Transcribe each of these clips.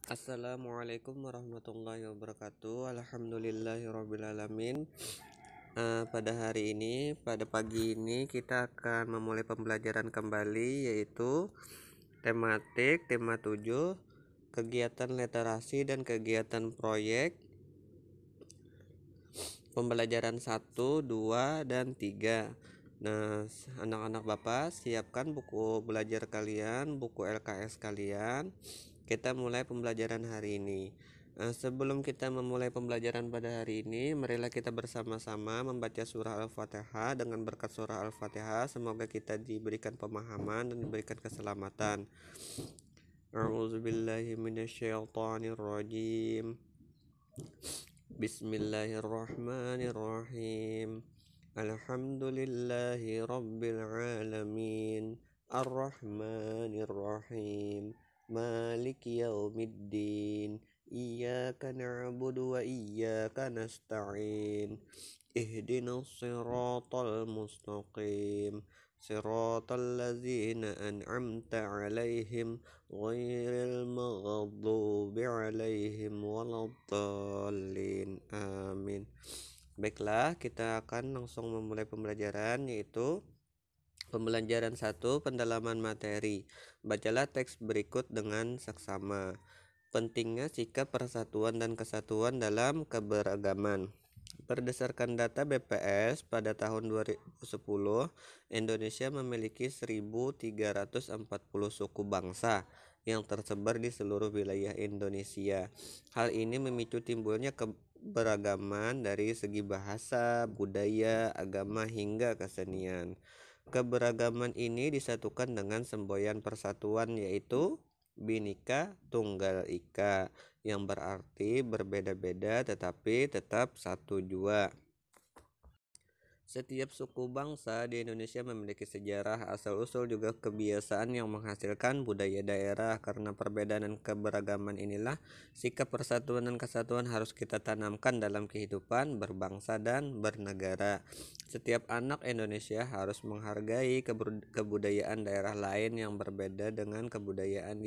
Assalamualaikum warahmatullahi wabarakatuh. Alhamdulillahirrabbilalamin. Pada hari ini, pada pagi ini kita akan memulai pembelajaran kembali, yaitu tematik tema 7, kegiatan literasi dan kegiatan proyek, pembelajaran 1, 2, dan 3. Nah, anak-anak Bapak siapkan buku belajar kalian, buku LKS kalian. Kita mulai pembelajaran hari ini. Sebelum kita memulai pembelajaran pada hari ini, marilah kita bersama-sama membaca surah Al-Fatihah. Dengan berkat surah Al-Fatihah, semoga kita diberikan pemahaman dan diberikan keselamatan. A'udzubillahi minasyaitonirrajim. Bismillahirrahmanirrahim. Alhamdulillahi rabbil alamin. Ar-Rahmanir-Rahim. Maliki yaumiddin. Iyyaka na'budu wa iyyaka nasta'in. Ihdinas siratal mustaqim. Siratal ladzina an'amta 'alaihim ghairil maghdubi 'alaihim waladdallin. Amin. Baiklah, kita akan langsung memulai pembelajaran, yaitu pembelajaran 1, pendalaman materi. Bacalah teks berikut dengan saksama. Pentingnya sikap persatuan dan kesatuan dalam keberagaman. Berdasarkan data BPS pada tahun 2010, Indonesia memiliki 1.340 suku bangsa yang tersebar di seluruh wilayah Indonesia. Hal ini memicu timbulnya keberagaman dari segi bahasa, budaya, agama, hingga kesenian. Keberagaman ini disatukan dengan semboyan persatuan, yaitu Bhinneka Tunggal Ika, yang berarti berbeda-beda tetapi tetap satu jua. Setiap suku bangsa di Indonesia memiliki sejarah, asal-usul, juga kebiasaan yang menghasilkan budaya daerah. Karena perbedaan dan keberagaman inilah, sikap persatuan dan kesatuan harus kita tanamkan dalam kehidupan berbangsa dan bernegara. Setiap anak Indonesia harus menghargai kebudayaan daerah lain yang berbeda dengan kebudayaan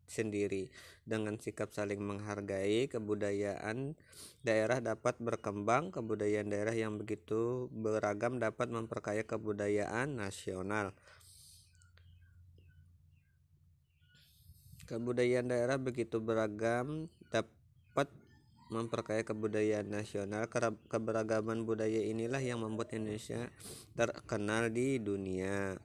sendiri. Dengan sikap saling menghargai, kebudayaan daerah dapat berkembang. Kebudayaan daerah yang begitu beragam dapat memperkaya kebudayaan nasional. Kebudayaan daerah begitu beragam dapat memperkaya kebudayaan nasional. Keberagaman budaya inilah yang membuat Indonesia terkenal di dunia.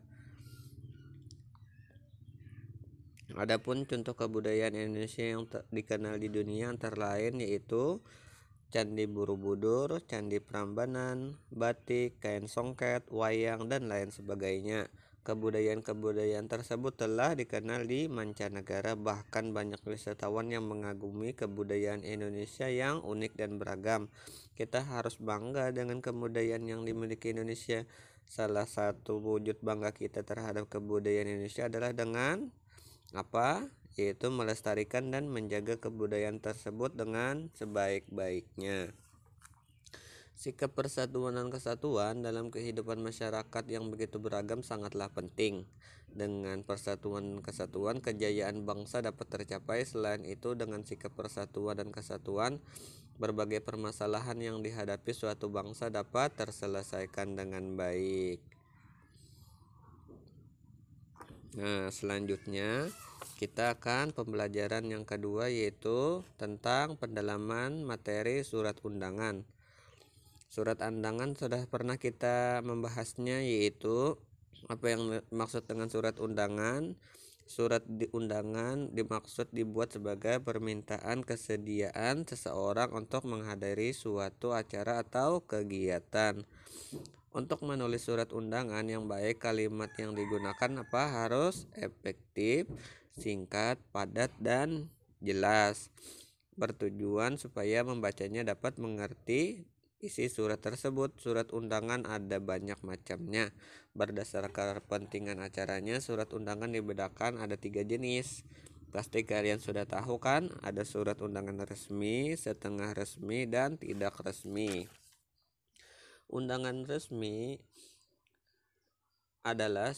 Adapun contoh kebudayaan Indonesia yang dikenal di dunia antara lain yaitu Candi Borobudur, Candi Prambanan, batik, kain songket, wayang, dan lain sebagainya. Kebudayaan-kebudayaan tersebut telah dikenal di mancanegara, bahkan banyak wisatawan yang mengagumi kebudayaan Indonesia yang unik dan beragam. Kita harus bangga dengan kebudayaan yang dimiliki Indonesia. Salah satu wujud bangga kita terhadap kebudayaan Indonesia adalah dengan yaitu melestarikan dan menjaga kebudayaan tersebut dengan sebaik-baiknya. Sikap persatuan dan kesatuan dalam kehidupan masyarakat yang begitu beragam sangatlah penting. Dengan persatuan dan kesatuan, kejayaan bangsa dapat tercapai. Selain itu, dengan sikap persatuan dan kesatuan, berbagai permasalahan yang dihadapi suatu bangsa dapat terselesaikan dengan baik. Nah, selanjutnya kita akan pembelajaran yang kedua, yaitu tentang pendalaman materi surat undangan. Surat undangan sudah pernah kita membahasnya, yaitu apa yang dimaksud dengan surat undangan. Surat undangan dimaksud dibuat sebagai permintaan kesediaan seseorang untuk menghadiri suatu acara atau kegiatan. Untuk menulis surat undangan yang baik, kalimat yang digunakan harus efektif, singkat, padat, dan jelas. Bertujuan supaya membacanya dapat mengerti isi surat tersebut. Surat undangan ada banyak macamnya. Berdasarkan kepentingan acaranya, surat undangan dibedakan ada 3 jenis. Pasti kalian sudah tahu kan? Ada surat undangan resmi, setengah resmi, dan tidak resmi. Undangan resmi adalah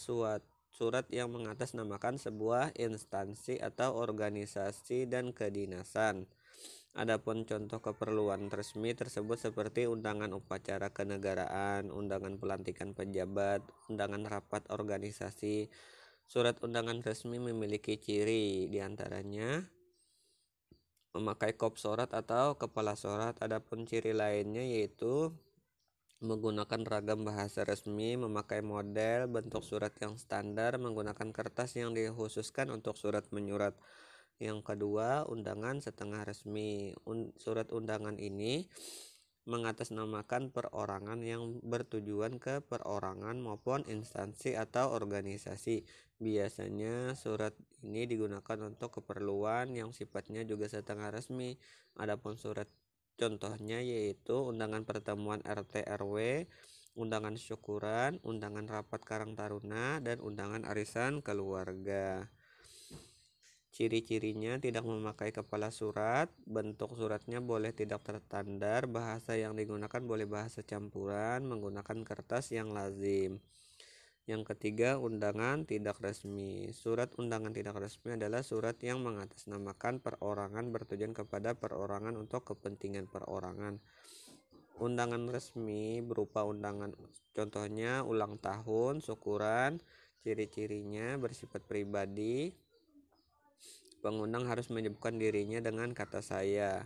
surat yang mengatasnamakan sebuah instansi atau organisasi dan kedinasan. Adapun contoh keperluan resmi tersebut seperti undangan upacara kenegaraan, undangan pelantikan pejabat, undangan rapat organisasi. Surat undangan resmi memiliki ciri diantaranya memakai kop surat atau kepala surat. Adapun ciri lainnya yaitu menggunakan ragam bahasa resmi, memakai model bentuk surat yang standar, menggunakan kertas yang dikhususkan untuk surat menyurat. Yang kedua, undangan setengah resmi. Surat undangan ini mengatasnamakan perorangan yang bertujuan ke perorangan maupun instansi atau organisasi. Biasanya surat ini digunakan untuk keperluan yang sifatnya juga setengah resmi. Adapun surat contohnya yaitu undangan pertemuan RT RW, undangan syukuran, undangan rapat Karang Taruna, dan undangan arisan keluarga. Ciri-cirinya tidak memakai kepala surat, bentuk suratnya boleh tidak tertandar, bahasa yang digunakan boleh bahasa campuran, menggunakan kertas yang lazim. Yang ketiga, undangan tidak resmi. Surat undangan tidak resmi adalah surat yang mengatasnamakan perorangan bertujuan kepada perorangan untuk kepentingan perorangan. Undangan resmi berupa undangan contohnya ulang tahun, syukuran, ciri-cirinya bersifat pribadi. Pengundang harus menyebutkan dirinya dengan kata saya.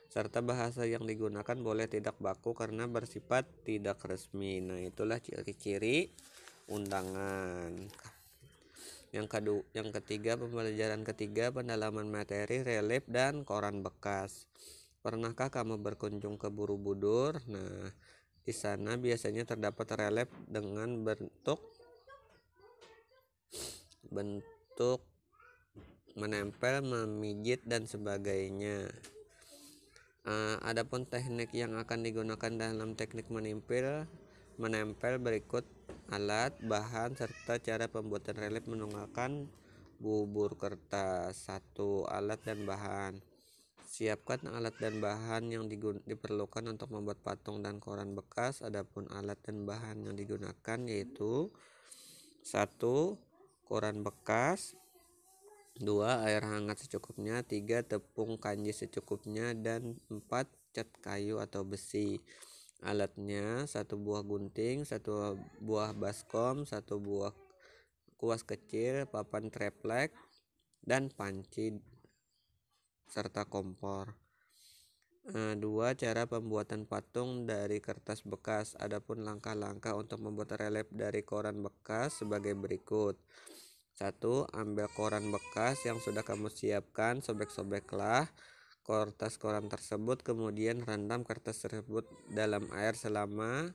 Serta bahasa yang digunakan boleh tidak baku karena bersifat tidak resmi. Nah, itulah ciri-ciri undangan. Yang ketiga, pembelajaran ketiga, pendalaman materi, relief, dan koran bekas. Pernahkah kamu berkunjung ke Borobudur? Nah, di sana biasanya terdapat relief dengan bentuk menempel, memijit, dan sebagainya. Adapun teknik yang akan digunakan dalam teknik menempel berikut alat, bahan, serta cara pembuatan relief menggunakan bubur kertas. 1. Alat dan bahan. Siapkan alat dan bahan yang diperlukan untuk membuat patung dan koran bekas. Adapun alat dan bahan yang digunakan yaitu 1. Koran bekas, 2. Air hangat secukupnya, 3. Tepung kanji secukupnya, dan 4. Cat kayu atau besi. Alatnya 1 buah gunting, 1 buah baskom, 1 buah kuas kecil, papan triplek, dan panci serta kompor. 2. Cara pembuatan patung dari kertas bekas. Adapun langkah-langkah untuk membuat relief dari koran bekas sebagai berikut. 1. Ambil koran bekas yang sudah kamu siapkan, sobek-sobeklah kertas koran tersebut, kemudian rendam kertas tersebut dalam air selama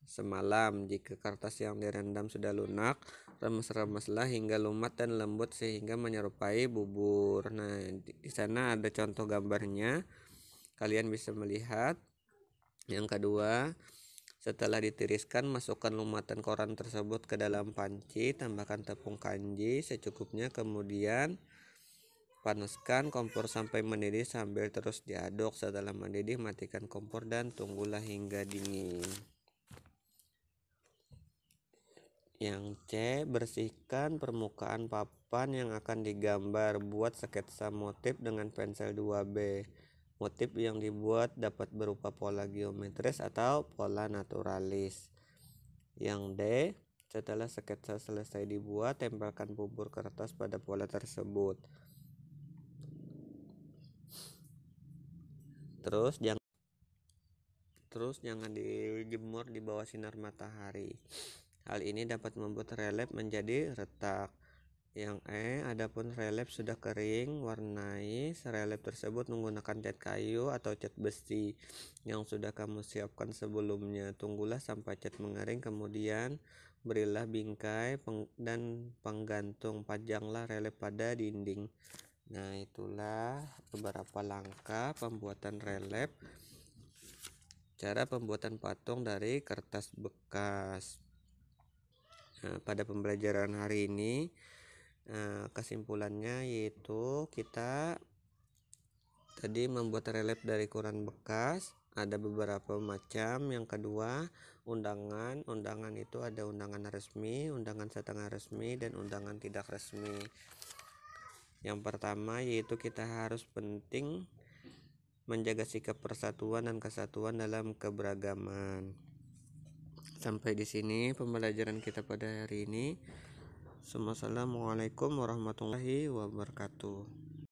semalam. Jika kertas yang direndam sudah lunak, remes-remeslah hingga lumat dan lembut sehingga menyerupai bubur. Nah, di sana ada contoh gambarnya, kalian bisa melihat. Yang kedua, setelah ditiriskan, masukkan lumatan koran tersebut ke dalam panci, tambahkan tepung kanji secukupnya, kemudian panaskan kompor sampai mendidih sambil terus diaduk. Setelah mendidih, matikan kompor dan tunggulah hingga dingin. Yang C, bersihkan permukaan papan yang akan digambar. Buat sketsa motif dengan pensel 2B. Motif yang dibuat dapat berupa pola geometris atau pola naturalis. Yang D, setelah sketsa selesai dibuat, tempelkan bubur kertas pada pola tersebut. Terus jangan dijemur di bawah sinar matahari. Hal ini dapat membuat relief menjadi retak. Yang E, adapun relief sudah kering, warnai relief tersebut menggunakan cat kayu atau cat besi yang sudah kamu siapkan sebelumnya. Tunggulah sampai cat mengering, kemudian berilah bingkai dan penggantung. Pajanglah relief pada dinding. Nah, itulah beberapa langkah pembuatan relief. Cara pembuatan patung dari kertas bekas. Nah, pada pembelajaran hari ini kesimpulannya yaitu kita tadi membuat relief dari koran bekas. ada beberapa macam. Yang kedua, undangan itu ada undangan resmi, undangan setengah resmi, dan undangan tidak resmi. Yang pertama yaitu kita harus penting menjaga sikap persatuan dan kesatuan dalam keberagaman. Sampai di sini pembelajaran kita pada hari ini. Assalamualaikum warahmatullahi wabarakatuh.